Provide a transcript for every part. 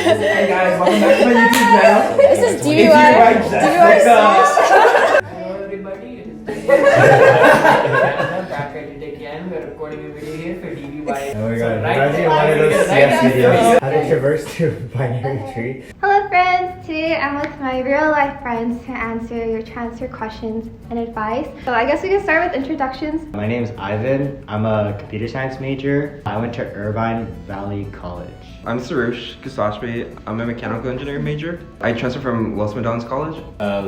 Hey guys, welcome back to my YouTube channel. This is DUI. Hello everybody, it is I'm back at it again. We're recording a video here for DUI. Oh my god, right imagine there, one of those right CS there. videos. How to traverse to binary tree. Hello friends, today I'm with my real life friends to answer your transfer questions and advice. So I guess we can start with introductions. My name is Ivan. I'm a computer science major. I went to Irvine Valley College. I'm Sarush Kasashmi. I'm a mechanical engineering major. I transferred from Los Medanos College. I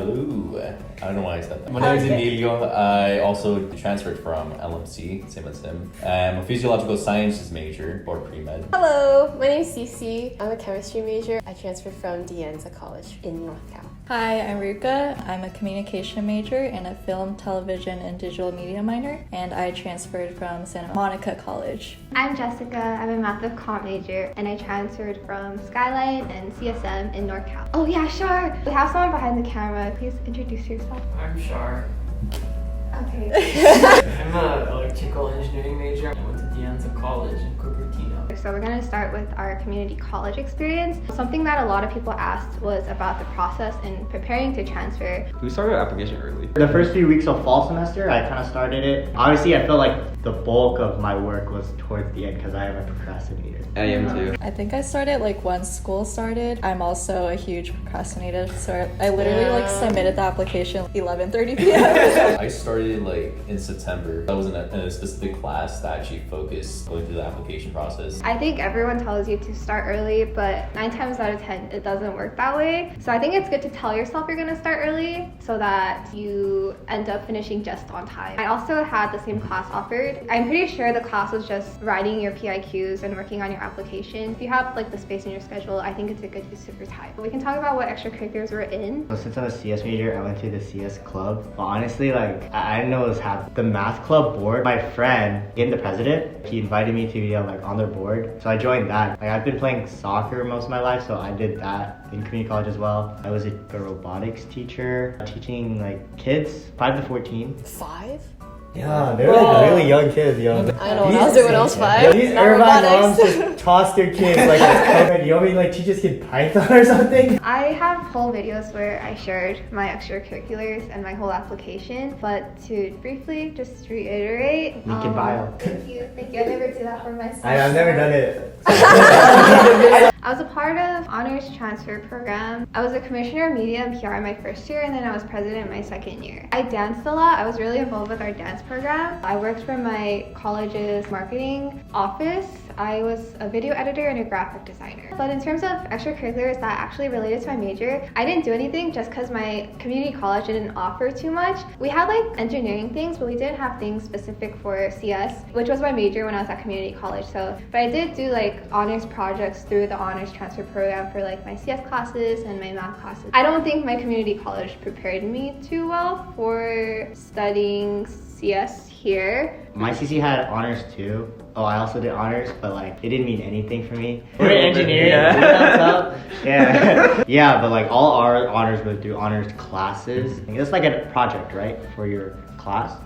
don't know why I said that. My name is Emilio. I also transferred from LMC, same as him. I'm a physiological sciences major or pre-med. Hello, my name is Cece. I'm a chemistry major. I transferred from NCAS College in North Cal. Hi, I'm Ruka. I'm a communication major and a film, television, and digital media minor, and I transferred from Santa Monica College. I'm Jessica. I'm a math of comp major and I transferred from Skyline and CSM in North Cal. Oh yeah, sure. We have someone behind the camera. Please introduce yourself. I'm Shar. Okay. I'm an electrical engineering major. I went to Dianza College in Cupertino. So we're going to start with our community college experience. Something that a lot of people asked was about the process in preparing to transfer. We started our application early. The first few weeks of fall semester, I kind of started it. Obviously, I feel like the bulk of my work was towards the end because I am a procrastinator. I am too. I think I started like once school started. I'm also a huge procrastinator, so I literally like submitted the application 11:30 p.m. I started like in September. I was in a specific class that actually focused going through the application process. I think everyone tells you to start early, but 9 times out of 10, it doesn't work that way. So I think it's good to tell yourself you're going to start early so that you end up finishing just on time. I also had the same class offered. I'm pretty sure the class was just writing your PIQs and working on your application. If you have like the space in your schedule, I think it's a good use of your time. We can talk about what extracurriculars we're in. So since I'm a CS major, I went to the CS club. But honestly, like, I didn't know it was happening. The math club board, my friend, the president, he invited me to be like on their board. So I joined that. Like, I've been playing soccer most of my life, so I did that in community college as well. I was a robotics teacher, teaching like kids 5 to 14. 5? Yeah, they're like really young kids, yo. I don't know what I was doing when I was 5. These Not Irvine moms robotics. just toss their kids like it's you want me to like teach this kid Python or something? I have whole videos where I shared my extracurriculars and my whole application, but to briefly just reiterate. Link in bio. Thank you. Thank you. I never do that for myself. I've never done it. I was a part of honors transfer program. I was a commissioner of media and PR my first year, and then I was president my second year. I danced a lot. I was really involved with our dance program. I worked for my college's marketing office. I was a video editor and a graphic designer. But in terms of extracurriculars that actually related to my major, I didn't do anything just because my community college didn't offer too much. We had like engineering things, but we didn't have things specific for CS, which was my major when I was at community college. But I did do like honors projects through the honors transfer program for like my CS classes and my math classes. I don't think my community college prepared me too well for studying CS here. My CC had honors too. Oh, I also did honors, but like it didn't mean anything for me. We're engineering. Yeah. Yeah, but like all our honors go through honors classes. It's like a project, right, for your class.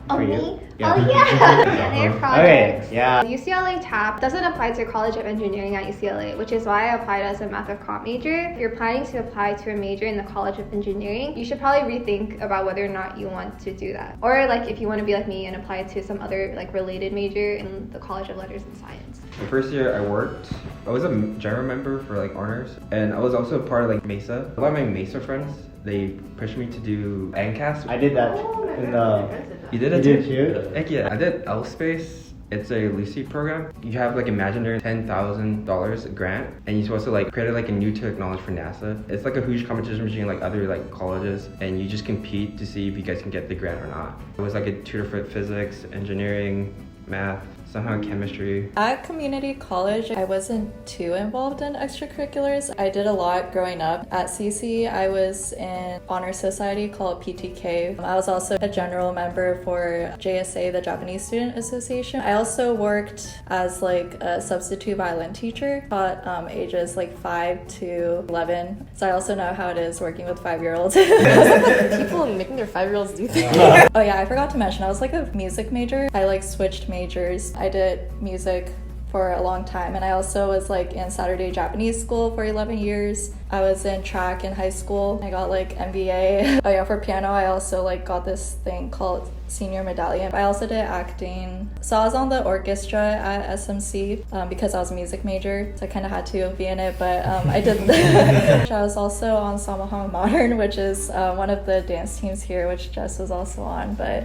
Oh, For you? me? Yeah. Oh, yeah. Their projects. Okay, yeah. UCLA TAP doesn't apply to College of Engineering at UCLA, which is why I applied as a math of comp major. If you're planning to apply to a major in the College of Engineering, you should probably rethink about whether or not you want to do that. Or like if you want to be like me and apply to some other like related major in the College of Letters and Science. The first year I worked, I was a general member for like honors, and I was also part of like Mesa. A lot of my Mesa friends, they pushed me to do NCAS. I did that in the... You did it You did too? Heck yeah. I did L-Space. It's a Lucy program. You have like imaginary $10,000 grant, and you're supposed to like create like a new technology for NASA. It's like a huge competition between like other like colleges, and you just compete to see if you guys can get the grant or not. It was like a tutor for physics, engineering, math, somehow chemistry. At community college, I wasn't too involved in extracurriculars. I did a lot growing up. At CC, I was in honor society called PTK. I was also a general member for JSA, the Japanese Student Association. I also worked as like a substitute violin teacher, taught ages like 5 to 11. So I also know how it is working with 5-year-olds. People making their 5-year-olds do things. Oh yeah, I forgot to mention, I was like a music major. I like switched majors. I did music for a long time. And I also was like in Saturday Japanese school for 11 years. I was in track in high school. I got like MBA. Oh yeah, for piano I also like got this thing called senior medallion. I also did acting. So I was on the orchestra at SMC because I was a music major, so I kind of had to be in it, but I did. I was also on Samahama Modern, which is one of the dance teams here, which Jess was also on, but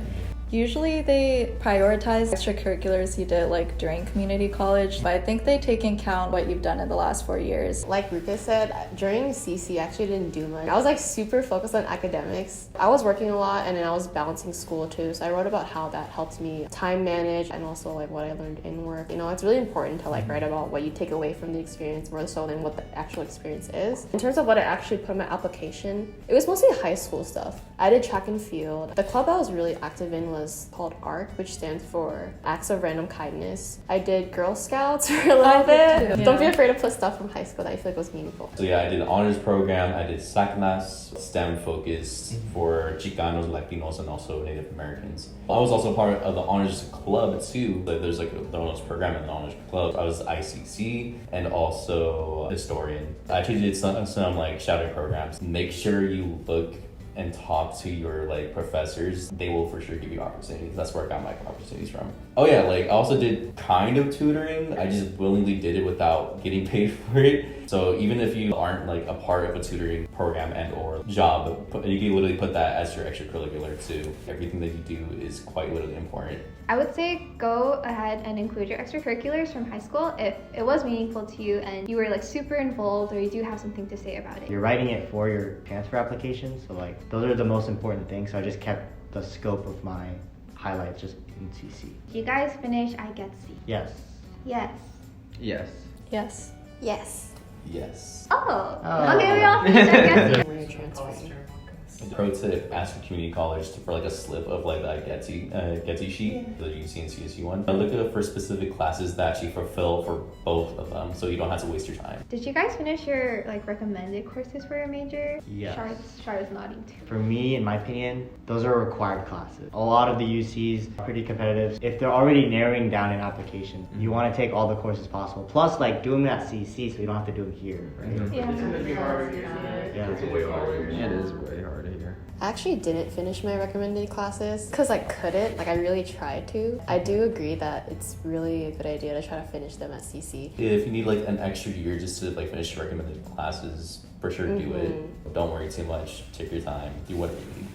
usually they prioritize extracurriculars you did like during community college, but I think they take into account what you've done in the last 4 years. Like Ruka said, during CC I actually didn't do much. I was like super focused on academics. I was working a lot and then I was balancing school too, so I wrote about how that helped me time manage and also like what I learned in work. You know, it's really important to like write about what you take away from the experience more so than what the actual experience is. In terms of what I actually put in my application, it was mostly high school stuff. I did track and field. The club I was really active in was called ARC, which stands for Acts of Random Kindness. I did Girl Scouts for a little bit. Don't be afraid to put stuff from high school that I feel like was meaningful. So yeah, I did the honors program. I did SACNAS, STEM focused for Chicanos, Latinos, and also Native Americans. I was also part of the honors club too. There's like the honors program and the honors club. I was ICC and also historian. I actually did some like shouting programs. Make sure you look and talk to your like professors. They will for sure give you opportunities. That's where I got my opportunities from. Oh yeah, like I also did kind of tutoring. I just willingly did it without getting paid for it. So even if you aren't like a part of a tutoring program and or job, you can literally put that as your extracurricular too. Everything that you do is quite literally important. I would say go ahead and include your extracurriculars from high school if it was meaningful to you and you were like super involved or you do have something to say about it. You're writing it for your transfer application, so like those are the most important things. So I just kept the scope of my highlights just in CC. Did you guys finish igetc? Yes. Yes. Yes. Yes. Yes. Yes. Oh. Oh. Okay, we all finished igetc. We're transferring. Pro tip, ask your community college for like a slip of like the igetc sheet, the UC and CSU one. Look up for specific classes that actually fulfill for both of them, so you don't have to waste your time. Did you guys finish your like recommended courses for your major? Yes. Shar is nodding too. For me, in my opinion, those are required classes. A lot of the UCs are pretty competitive. If they're already narrowing down an application, you want to take all the courses possible. Plus, like doing them at CC, so you don't have to do them here, right? Yeah. It's gonna be harder. Yeah. It's way harder. Yeah, it is way harder here. I actually didn't finish my recommended classes because I couldn't. Like I really tried to. I do agree that it's really a good idea to try to finish them at CC. If you need like an extra year just to like finish your recommended classes, for sure do it. Don't worry too much. Take your time. Do whatever you need.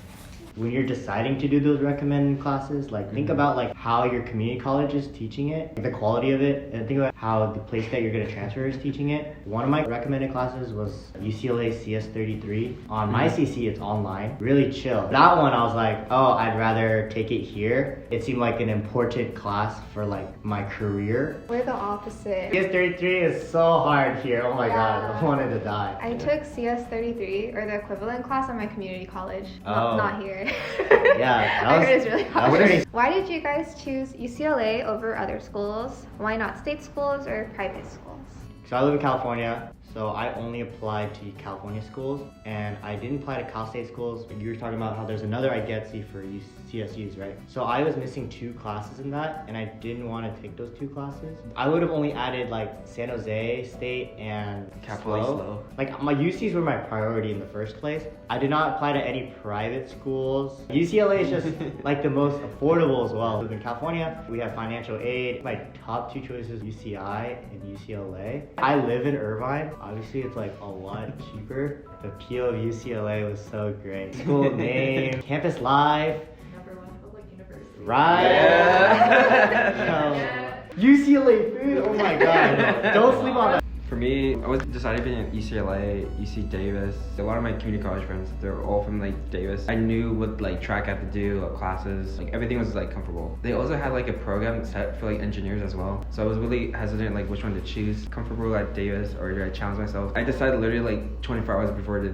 When you're deciding to do those recommended classes, like think about like how your community college is teaching it, the quality of it, and think about how the place that you're going to transfer is teaching it. One of my recommended classes was UCLA CS33. On my CC, it's online, really chill. That one I was like, oh, I'd rather take it here. It seemed like an important class for like my career. We're the opposite. CS33 is so hard here. Oh my god, I wanted to die. I took CS33 or the equivalent class at my community college. Oh. Not here. Yeah, I heard it's really that hard. was pretty. Why did you guys choose UCLA over other schools? Why not state schools or private schools? So I live in California, so I only applied to California schools, and I didn't apply to Cal State schools. You were talking about how there's another igetc for CSUs, right? So I was missing 2 classes in that, and I didn't want to take those 2 classes. I would have only added like San Jose State and SLO. Like my UCs were my priority in the first place. I did not apply to any private schools. UCLA is just like the most affordable as well. In California, we have financial aid. My top 2 choices, UCI and UCLA. I live in Irvine. Obviously, it's like a lot cheaper. The appeal of UCLA was so great. School name, campus life. Right? Yeah. UCLA food, oh my god. Don't sleep on that. For me, I was decided between UCLA, UC Davis. A lot of my community college friends, they're all from like Davis. I knew what like track I had to do, classes, like everything was like comfortable. They also had like a program set for like engineers as well. So I was really hesitant like which one to choose. Comfortable at Davis or did I challenge myself? I decided literally like 24 hours before to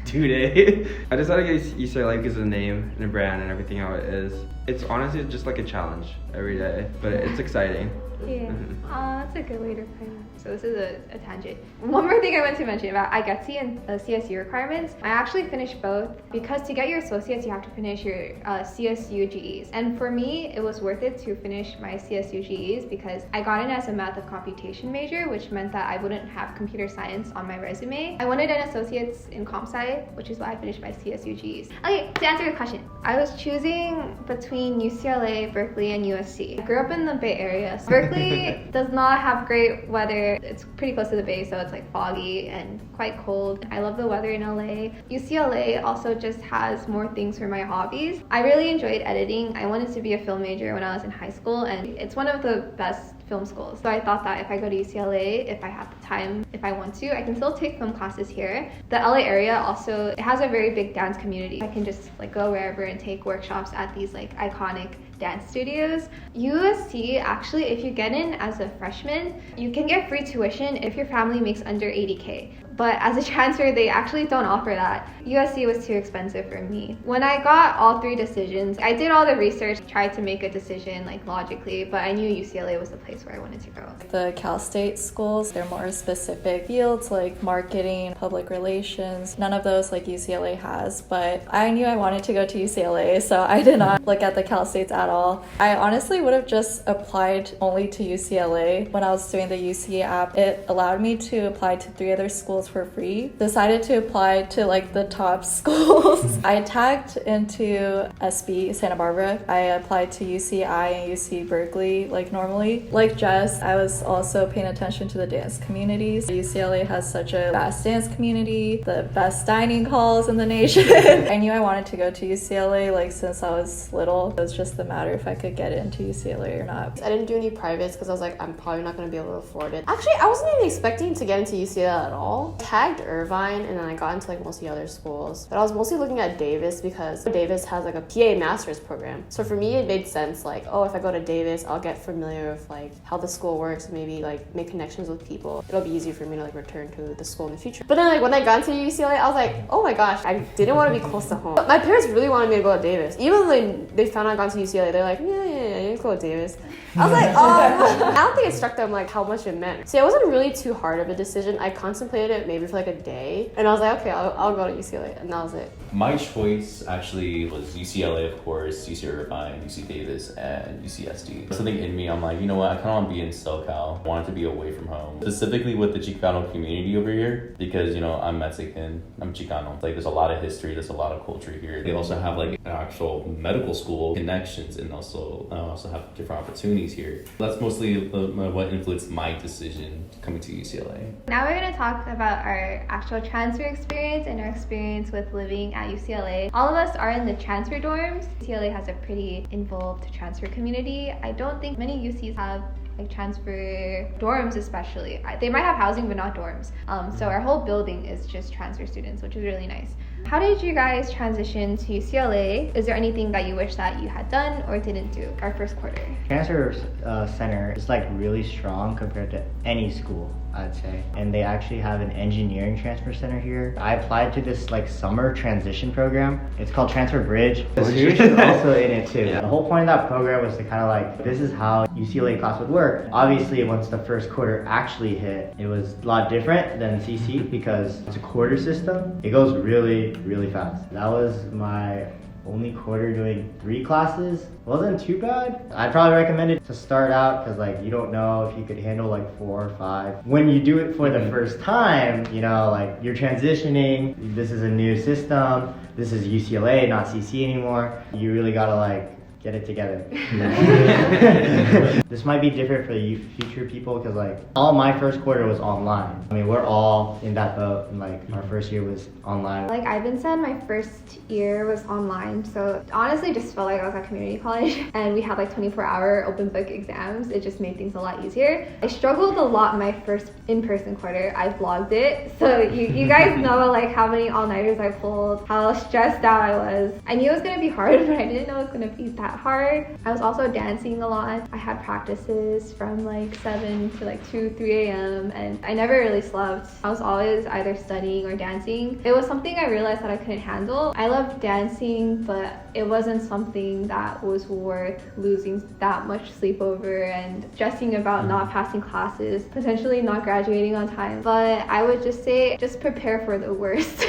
2 day. I decided to get UCLA because of the name and the brand and everything how it is. It's honestly just like a challenge every day, but it's exciting. Yeah. That's a good way to put it. So this is a tangent. One more thing I want to mention about igetc and CSU requirements. I actually finished both because to get your associates, you have to finish your CSU GEs. And for me, it was worth it to finish my CSU GEs because I got in as a math of computation major, which meant that I wouldn't have computer science on my resume. I wanted an associate's in comp sci, which is why I finished my CSU GEs. Okay, to answer your question, I was choosing between UCLA, Berkeley, and USC. I grew up in the Bay Area. So Berkeley does not have great weather. It's pretty close to the Bay, so it's like foggy and quite cold. I love the weather in LA. UCLA also just has more things for my hobbies. I really enjoyed editing. I wanted to be a film major when I was in high school, and it's one of the best film schools. So I thought that if I go to UCLA, if I have the time, if I want to, I can still take film classes here. The LA area also, it has a very big dance community. I can just like go wherever and take workshops at these like iconic dance studios. USC, actually, if you get in as a freshman, you can get free tuition if your family makes under 80K. But as a transfer, they actually don't offer that. USC was too expensive for me. When I got all three decisions, I did all the research, tried to make a decision like logically, but I knew UCLA was the place where I wanted to go. The Cal State schools, they're more specific fields like marketing, public relations, none of those like UCLA has, but I knew I wanted to go to UCLA, so I did not look at the Cal States at all. I honestly would have just applied only to UCLA. When I was doing the UC app, it allowed me to apply to 3 other schools for free. Decided to apply to like the top schools. I tagged into SB Santa Barbara. I applied to UCI and UC Berkeley like normally. Like Jess, I was also paying attention to the dance communities. UCLA has such a vast dance community, the best dining halls in the nation. I knew I wanted to go to UCLA like since I was little. It was just a matter if I could get into UCLA or not. I didn't do any privates because I was like, I'm probably not going to be able to afford it. Actually, I wasn't even expecting to get into UCLA at all. Tagged Irvine and then I got into like most of the other schools. But I was mostly looking at Davis because Davis has like a PA master's program. So for me, it made sense like, oh, if I go to Davis, I'll get familiar with like how the school works and maybe like make connections with people. It'll be easier for me to like return to the school in the future. But then like when I got into UCLA, I was like, oh my gosh, I didn't want to be close to home. But my parents really wanted me to go to Davis. Even when they found out I got to UCLA, they're like, yeah, you can go to Davis. I was like, I don't think it struck them like how much it meant. So it wasn't really too hard of a decision. I contemplated it maybe for like a day and I was like, okay, I'll go to UCLA, and that was it. My choice actually was UCLA, of course, UC Irvine, UC Davis, and UCSD. Something in me, I'm like, you know what, I kind of want to be in SoCal. I wanted to be away from home. Specifically with the Chicano community over here, because, you know, I'm Mexican, I'm Chicano. Like, there's a lot of history, there's a lot of culture here. They also have, like, an actual medical school connections and also have different opportunities here. That's mostly what influenced my decision coming to UCLA. Now we're going to talk about our actual transfer experience and our experience with living at UCLA. All of us are in the transfer dorms. UCLA has a pretty involved transfer community. I don't think many UCs have like transfer dorms, especially. They might have housing but not dorms. So our whole building is just transfer students, which is really nice. How did you guys transition to UCLA? Is there anything that you wish that you had done or didn't do our first quarter? Transfer center is like really strong compared to any school, I'd say. And they actually have an engineering transfer center here. I applied to this like summer transition program. It's called Transfer Bridge. The Hoosh is also in it too. Yeah. The whole point of that program was to kind of like, this is how UCLA class would work. Obviously, once the first quarter actually hit, it was a lot different than CC because it's a quarter system. It goes really fast. That was my only quarter doing 3 classes. Wasn't too bad. I'd probably recommend it to start out because like you don't know if you could handle like 4 or 5. When you do it for the first time, you know, like you're transitioning, this is a new system, this is UCLA, not CC anymore. You really gotta like get it together. This might be different for the future people because like all my first quarter was online. I mean, we're all in that boat and like our first year was online. Like Ivan said, my first year was online. So honestly just felt like I was at community college and we had like 24-hour open book exams. It just made things a lot easier. I struggled a lot my first in-person quarter. I vlogged it. So you guys know like how many all-nighters I pulled, how stressed out I was. I knew it was gonna be hard, but I didn't know it was gonna be that hard. I was also dancing a lot. I had practices from like 7 to like 2, 3 a.m. and I never really slept. I was always either studying or dancing. It was something I realized that I couldn't handle. I loved dancing, but it wasn't something that was worth losing that much sleep over and stressing about not passing classes, potentially not graduating on time. But I would just say, just prepare for the worst.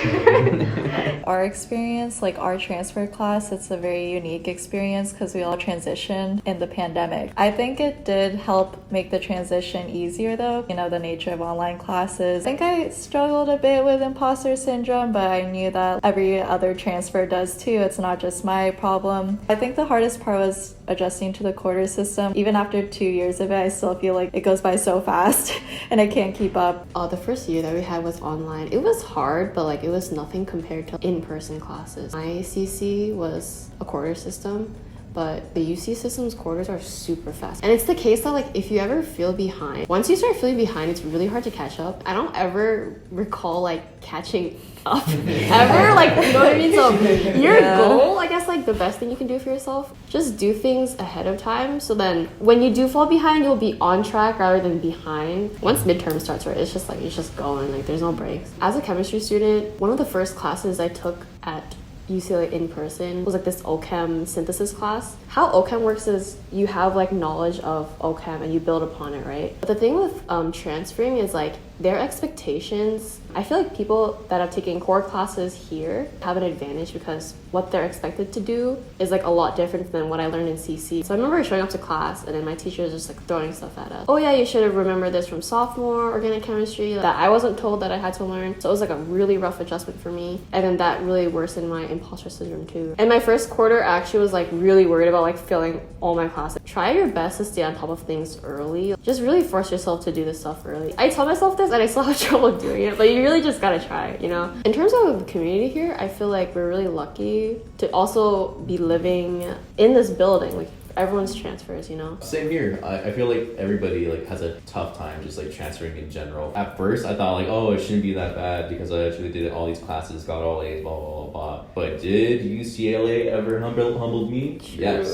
Our experience, like our transfer class, it's a very unique experience because we all transitioned in the pandemic. I think it did help make the transition easier though, you know, the nature of online classes. I think I struggled a bit with imposter syndrome, but I knew that every other transfer does too. It's not just my problem. I think the hardest part was adjusting to the quarter system. Even after 2 years of it, I still feel like it goes by so fast and I can't keep up. The first year that we had was online. It was hard, but like it was nothing compared to in-person classes. My CC was a quarter system, but the UC system's quarters are super fast. And it's the case that like if you ever feel behind, once you start feeling behind, it's really hard to catch up. I don't ever recall like catching up ever, like, you know what I mean? So your goal, I guess, like the best thing you can do for yourself, just do things ahead of time, so then when you do fall behind, you'll be on track rather than behind. Once midterm starts, right, it's just like it's just going, like there's no breaks. As a chemistry student, one of the first classes I took at UCLA in person was like this OChem synthesis class. How OChem works is you have like knowledge of OChem and you build upon it, right? But the thing with transferring is like their expectations, I feel like people that have taken core classes here have an advantage because what they're expected to do is like a lot different than what I learned in CC. So I remember showing up to class and then my teacher was just like throwing stuff at us. Oh yeah, you should have remembered this from sophomore organic chemistry that I wasn't told that I had to learn. So it was like a really rough adjustment for me. And then that really worsened my imposter syndrome too. And my first quarter actually was like really worried about like failing all my classes. Try your best to stay on top of things early. Just really force yourself to do this stuff early. I tell myself this and I still have trouble doing it, but you really just gotta try, you know? In terms of the community here, I feel like we're really lucky to also be living in this building. Like everyone's transfers, you know? Same here. I feel like everybody like has a tough time just like transferring in general. At first I thought like, oh, it shouldn't be that bad because I actually did all these classes, got all A's, blah blah blah blah. But did UCLA ever humbled me? True. Yes.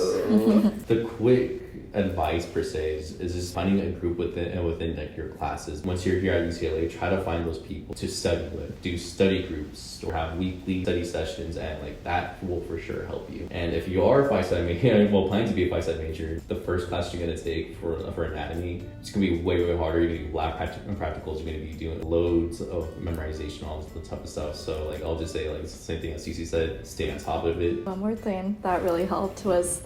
The quick advice per se is just finding a group within like your classes. Once you're here at UCLA, try to find those people to study with, do study groups or have weekly study sessions, and like that will for sure help you. And if you are a Phi-Sci major, well, planning to be a Phi-Sci major, the first class you're gonna take for anatomy, it's gonna be way harder. You're gonna do lab practicals, you're gonna be doing loads of memorization, all this type of stuff. So like I'll just say like it's the same thing as Cece said, stay on top of it. One more thing that really helped was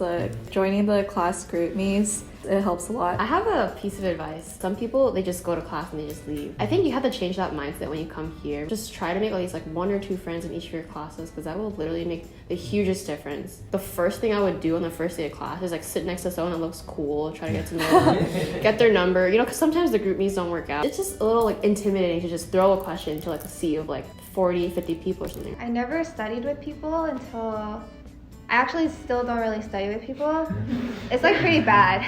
joining the class group meets. It helps a lot. I have a piece of advice. Some people, they just go to class and they just leave. I think you have to change that mindset when you come here. Just try to make at least like 1 or 2 friends in each of your classes because that will literally make the hugest difference. The first thing I would do on the first day of class is like sit next to someone that looks cool, try to get to know them, get their number, you know, because sometimes the group meets don't work out. It's just a little like intimidating to just throw a question to like a sea of like 40, 50 people or something. I never studied with people until I actually still don't really study with people. It's like pretty bad.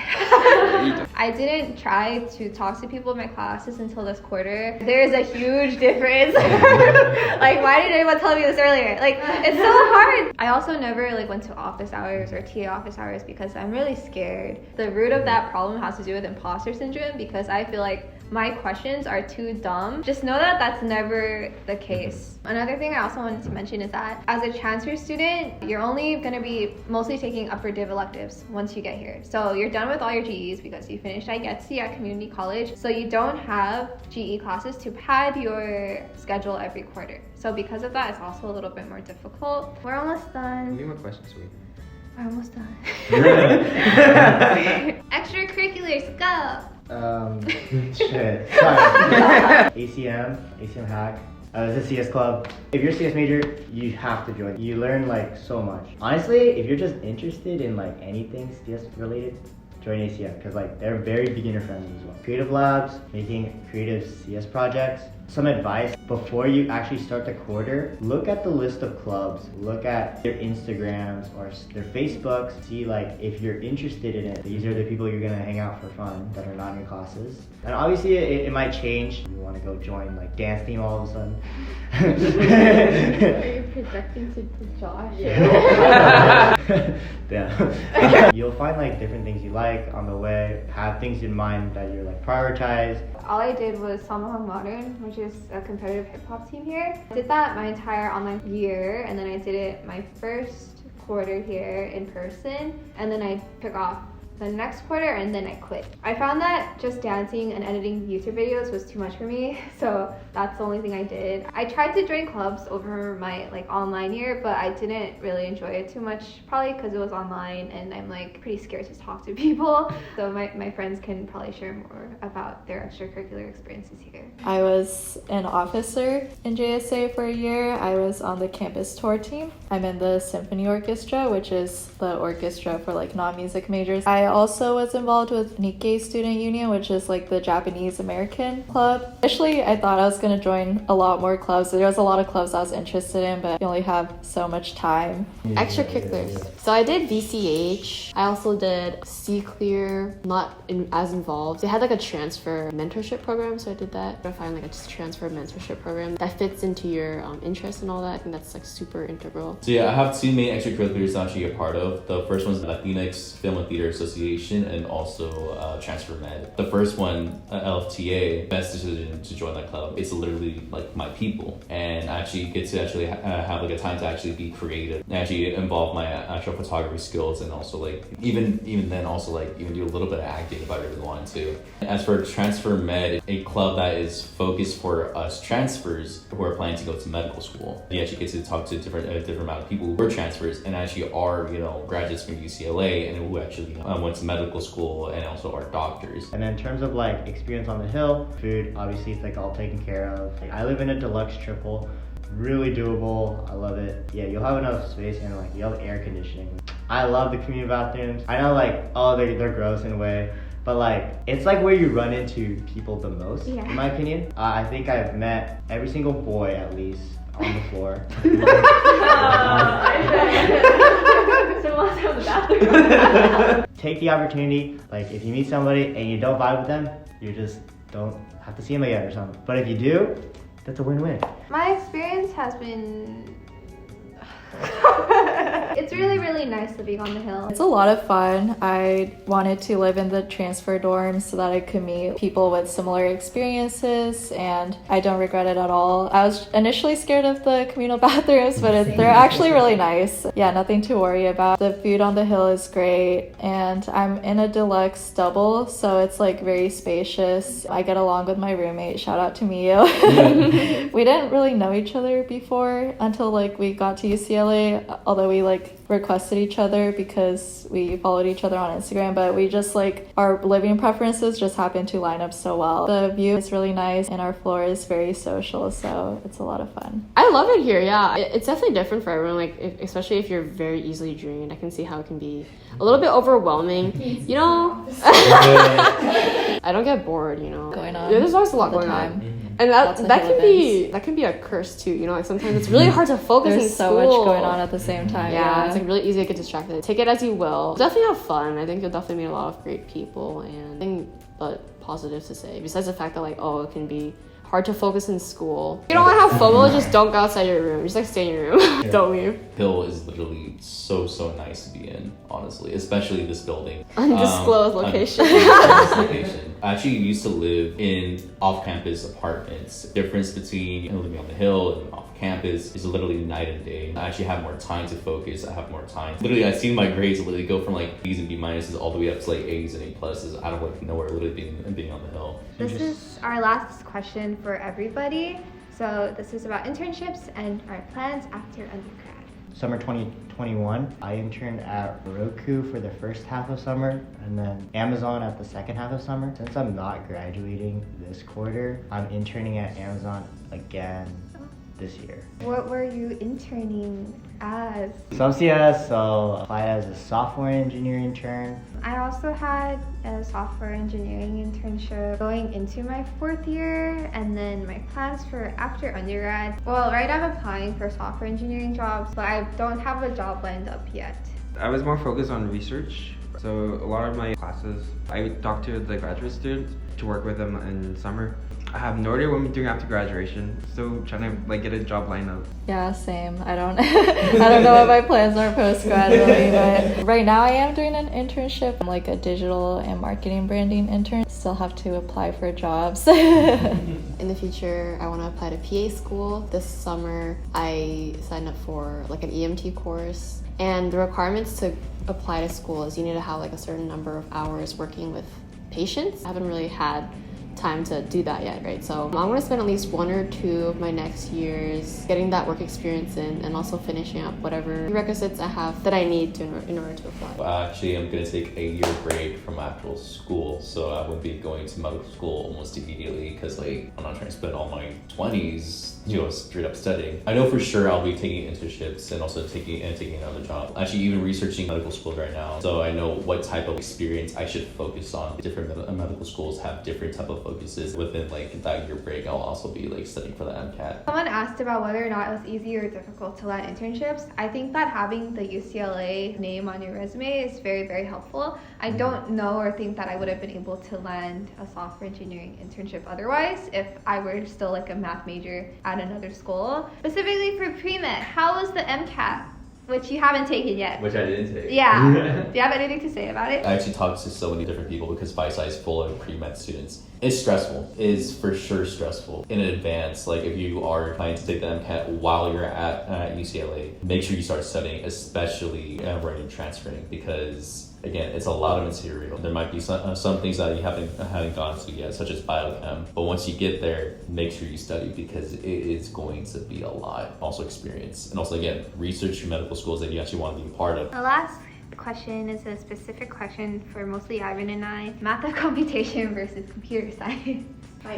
I didn't try to talk to people in my classes until this quarter. There's a huge difference. Like, why didn't anyone tell me this earlier? Like, it's so hard. I also never like went to office hours or TA office hours because I'm really scared. The root of that problem has to do with imposter syndrome because I feel like my questions are too dumb. Just know that that's never the case. Another thing I also wanted to mention is that as a transfer student, you're only going to be mostly taking upper div electives once you get here. So you're done with all your GEs because you finished igetc at community college. So you don't have GE classes to pad your schedule every quarter. So because of that, it's also a little bit more difficult. We're almost done. Any more questions, sweet? We're almost done. Extracurriculars, go! Shit. Sorry. ACM hack. It's a CS club. If you're a CS major, you have to join. You learn like so much. Honestly, if you're just interested in like anything CS related, join ACM because like they're very beginner friendly as well. Creative labs, making creative CS projects. Some advice before you actually start the quarter, look at the list of clubs, look at their Instagrams or their Facebooks, see like if you're interested in it. These are the people you're gonna hang out for fun that are not in your classes. And obviously it might change. You wanna go join like dance team all of a sudden. Are you projecting to Josh? Yeah. You'll find like different things you like on the way, have things in mind that you're like prioritize. All I did was Samahang Modern, which is a competitive hip hop team here. I did that my entire online year, and then I did it my first quarter here in person, and then I took off the next quarter and then I quit. I found that just dancing and editing YouTube videos was too much for me, so that's the only thing I did. I tried to join clubs over my like online year, but I didn't really enjoy it too much, probably because it was online and I'm like pretty scared to talk to people. So my friends can probably share more about their extracurricular experiences here. I was an officer in JSA for a year. I was on the campus tour team. I'm in the symphony orchestra, which is the orchestra for like non-music majors. I also was involved with Nikkei Student Union, which is like the Japanese American club. Initially, I thought I was going to join a lot more clubs. There was a lot of clubs I was interested in, but you only have so much time. Extracurriculars. So I did VCH. I also did C Clear, not as involved. They had like a transfer mentorship program, so I did that. I find like a transfer mentorship program that fits into your interests and all that. I think that's like super integral. So yeah, I have two main extracurriculars I'm actually a part of. The first one is the Latinx Film and Theater Association, and also Transfer Med. The first one, LFTA, best decision to join that club. It's literally like my people, and I actually get to actually have like a time to actually be creative and actually involve my actual photography skills, and also like even then also like even do a little bit of acting if I really want to. As for Transfer Med, a club that is focused for us transfers who are planning to go to medical school. You actually get to talk to a different amount of people who are transfers and actually are, you know, graduates from UCLA and who actually went to medical school and also are doctors. And then in terms of like experience on the hill, food, obviously it's like all taken care of. Like, I live in a deluxe triple, really doable. I love it. Yeah, you'll have enough space and like you have air conditioning. I love the community bathrooms. I know like, oh, they're gross in a way, but like it's like where you run into people the most, in my opinion. I think I've met every single boy at least on the floor. Take the opportunity. Like if you meet somebody and you don't vibe with them, you just don't have to see them again or something. But if you do, that's a win-win. My experience has been it's really, really nice living on the hill. It's a lot of fun. I wanted to live in the transfer dorms so that I could meet people with similar experiences, and I don't regret it at all. I was initially scared of the communal bathrooms, but they're actually really nice. Yeah, nothing to worry about. The food on the hill is great, and I'm in a deluxe double, so it's like very spacious. I get along with my roommate. Shout out to Mio. We didn't really know each other before until like we got to UCLA, although we like requested each other because we followed each other on Instagram, but we just like our living preferences just happened to line up so well. The view is really nice and our floor is very social, so it's a lot of fun. I love it here. Yeah, it's definitely different for everyone, like especially if you're very easily drained. I can see how it can be a little bit overwhelming, you know. I don't get bored, you know. Going on. There's always a lot going on. And that can be a curse too, you know, like sometimes it's really hard to focus in There's school. so much going on at the same time. Yeah, it's like really easy to get distracted. Take it as you will. Definitely have fun. I think you'll definitely meet a lot of great people, and nothing but positive to say. Besides the fact that like, oh, it can be hard to focus in school. If you don't want to have FOMO, just don't go outside your room. Just like stay in your room. Don't leave. Hill is literally so nice to be in, honestly, especially this building. Undisclosed location. Undisclosed location. I actually used to live in off-campus apartments. The difference between living on the hill and off campus is literally night and day. I actually have more time to focus. I have more time. Literally, I've seen my grades literally go from like B's and B minuses all the way up to like A's and A pluses out of like nowhere, literally being on the hill. This is our last question for everybody. So this is about internships and our plans after undergrad. Summer 2021, I interned at Roku for the first half of summer, and then Amazon at the second half of summer. Since I'm not graduating this quarter, I'm interning at Amazon again this year. What were you interning as? So I'm CS, so applied as a software engineer intern. I also had a software engineering internship going into my 4th year, and then my plans for after undergrad. Well, right now I'm applying for software engineering jobs, but I don't have a job lined up yet. I was more focused on research. So a lot of my classes, I talk to the graduate students to work with them in summer. I have no idea what I'm doing after graduation. Still trying to like get a job lined up. Yeah, same. I don't I don't know what my plans are post-grad really, but right now I am doing an internship. I'm like a digital and marketing branding intern. Still have to apply for jobs. In the future, I want to apply to PA school. This summer, I signed up for like an EMT course. And the requirements to apply to school is you need to have like a certain number of hours working with patients. I haven't really had time to do that yet, right? So I'm going to spend at least 1 or 2 of my next years getting that work experience in, and also finishing up whatever prerequisites I have that I need to in order to apply. Well, actually, I'm going to take a year break from actual school, so I would be going to medical school almost immediately because like I'm not trying to spend all my 20s straight up studying. I know for sure I'll be taking internships and also taking another job. Actually, even researching medical school right now, so I know what type of experience I should focus on. Different medical schools have different type of focuses. Within like that year break, I'll also be like studying for the MCAT. Someone asked about whether or not it was easy or difficult to land internships. I think that having the UCLA name on your resume is very, very helpful. I don't know or think that I would have been able to land a software engineering internship otherwise if I were still like a math major at another school. Specifically for pre-med, how was the MCAT? Which you haven't taken yet. Which I didn't take. Yeah. Do you have anything to say about it? I actually talked to so many different people because Phi-Sci is full of pre-med students. It's stressful. It is for sure stressful. In advance, like if you are planning to take the MCAT while you're at UCLA, make sure you start studying, especially when you're transferring, because again, it's a lot of material. There might be some things that you haven't gone to yet, such as biochem. But once you get there, make sure you study because it is going to be a lot. Also experience. And also, again, research your medical schools that you actually want to be a part of. The last question is a specific question for mostly Ivan and I. Math of computation versus computer science. I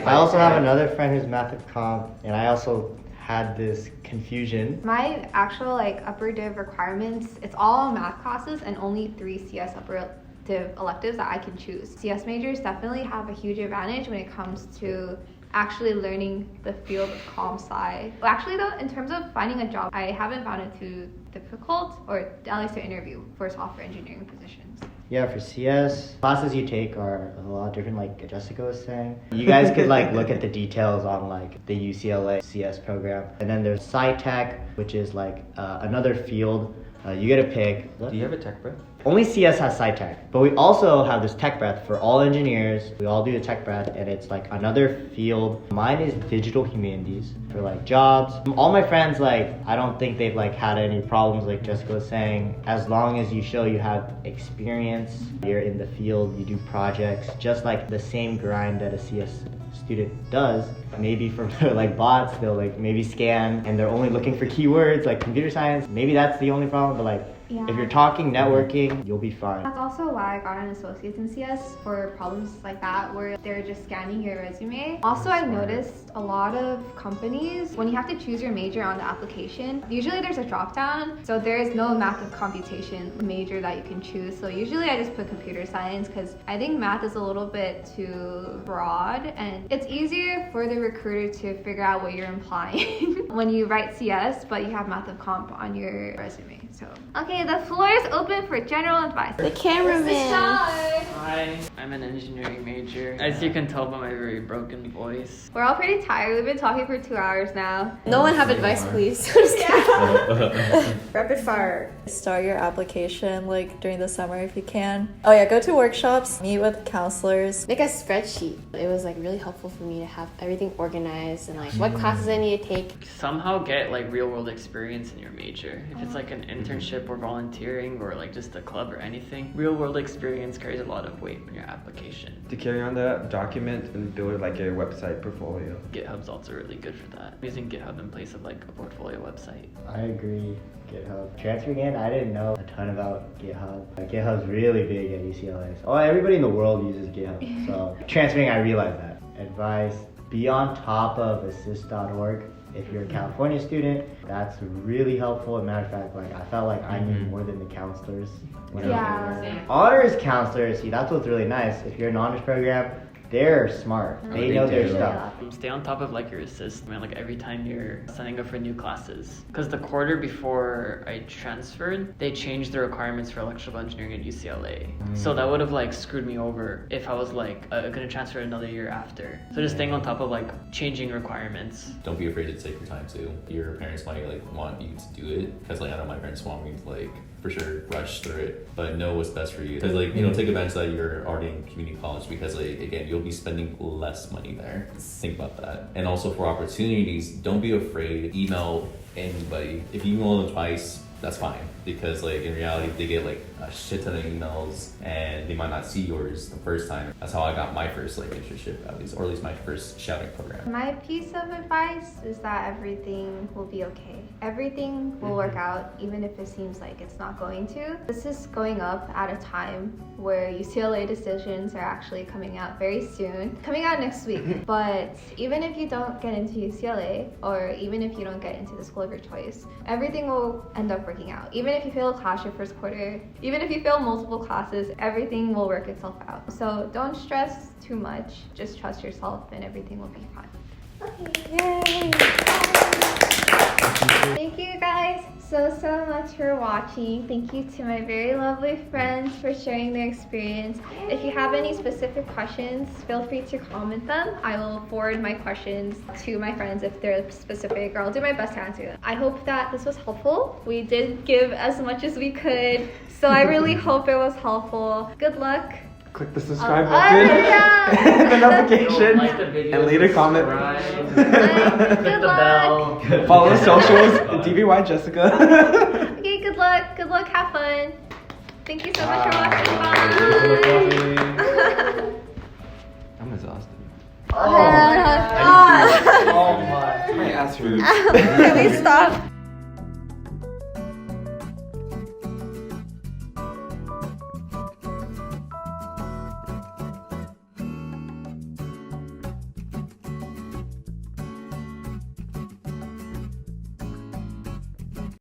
also have another friend who's math of comp, and I also had this confusion. My actual like upper div requirements, it's all math classes and only 3 CS upper div electives that I can choose. CS majors definitely have a huge advantage when it comes to actually learning the field of comp sci. Well, actually though, in terms of finding a job, I haven't found it too difficult, or at least to interview for software engineering positions. Yeah, for CS, classes you take are a lot different, like Jessica was saying. You guys could like look at the details on like the UCLA CS program. And then there's Sci-Tech, which is like another field. You get to pick. Do you have a tech breath? Only CS has Sci-Tech, but we also have this tech breath for all engineers. We all do a tech breath, and it's like another field. Mine is digital humanities for like jobs. All my friends, like, I don't think they've like had any problems, like Jessica was saying. As long as you show you have experience, you're in the field, you do projects, just like the same grind that a CS student does. Maybe for like bots, they'll like maybe scan and they're only looking for keywords like computer science. Maybe that's the only problem, but like if you're talking networking, you'll be fine. That's also why I got an associate's in CS for problems like that where they're just scanning your resume. Also, I noticed a lot of companies, when you have to choose your major on the application, usually there's a drop down. So there is no math of computation major that you can choose. So usually I just put computer science because I think math is a little bit too broad and it's easier for the recruiter to figure out what you're implying when you write CS but you have math of comp on your resume. So okay, the floor is open for general advice. The cameraman. Hi, I'm an engineering major. As you can tell by my very broken voice. We're all pretty tired. We've been talking for 2 hours now. No one have advice, please. Rapid fire. Start your application like during the summer if you can. Oh yeah, go to workshops, meet with counselors. Make a spreadsheet. It was like really helpful for me to have everything organized and like what classes I need to take. Somehow get like real world experience in your major. If it's like an internship or volunteering or like just a club or anything, real world experience carries a lot of weight in your application. To carry on that, document and build like a website portfolio. GitHub's also really good for that. Using GitHub in place of like a portfolio website. I agree. GitHub. Transferring in, I didn't know a ton about GitHub. GitHub's really big at UCLA. Oh, everybody in the world uses GitHub. So transferring, I realized that. Advice, be on top of assist.org. If you're a California student, that's really helpful. As a matter of fact, like I felt like I knew more than the counselors. When I was there. Honors counselors, see, that's what's really nice. If you're in an honors program, they're smart. They know their stuff. Stay on top of like your assist, man, like every time you're signing up for new classes. Because the quarter before I transferred, they changed the requirements for electrical engineering at UCLA. So that would have like screwed me over if I was like gonna transfer another year after. So just staying on top of like changing requirements. Don't be afraid to take your time too. Your parents might like want you to do it, because like I know my parents want me to like for sure rush through it, but know what's best for you. Because like, you know, take advantage that you're already in community college, because like again, you'll be spending less money there. Think about that. And also for opportunities, don't be afraid. Email anybody. If you email them twice, that's fine, because like in reality they get like a shit ton of emails and they might not see yours the first time. That's how I got my first like internship, at least my first shouting program. My piece of advice is that everything will be okay. Everything will work out, even if it seems like it's not going to. This is going up at a time where UCLA decisions are actually coming out very soon. Coming out next week. But even if you don't get into UCLA, or even if you don't get into the school of your choice, everything will end up working out. Even if you fail a class your first quarter, even if you fail multiple classes, everything will work itself out. So don't stress too much. Just trust yourself and everything will be fine. Okay. Yay! Thank you guys so much for watching. Thank you to my very lovely friends for sharing their experience. If you have any specific questions, feel free to comment them. I will forward my questions to my friends if they're specific, or I'll do my best to answer them. I hope that this was helpful. We did give as much as we could, so I really hope it was helpful. Good luck. Click the subscribe button, yeah. the notification, Like the video, and leave a comment. Click the bell. Follow socials, DBY Jessica. Okay, good luck. Good luck. Have fun. Thank you so much for watching. Bye. I'm exhausted. Oh my God. Oh my. My ass hurts. Can we stop?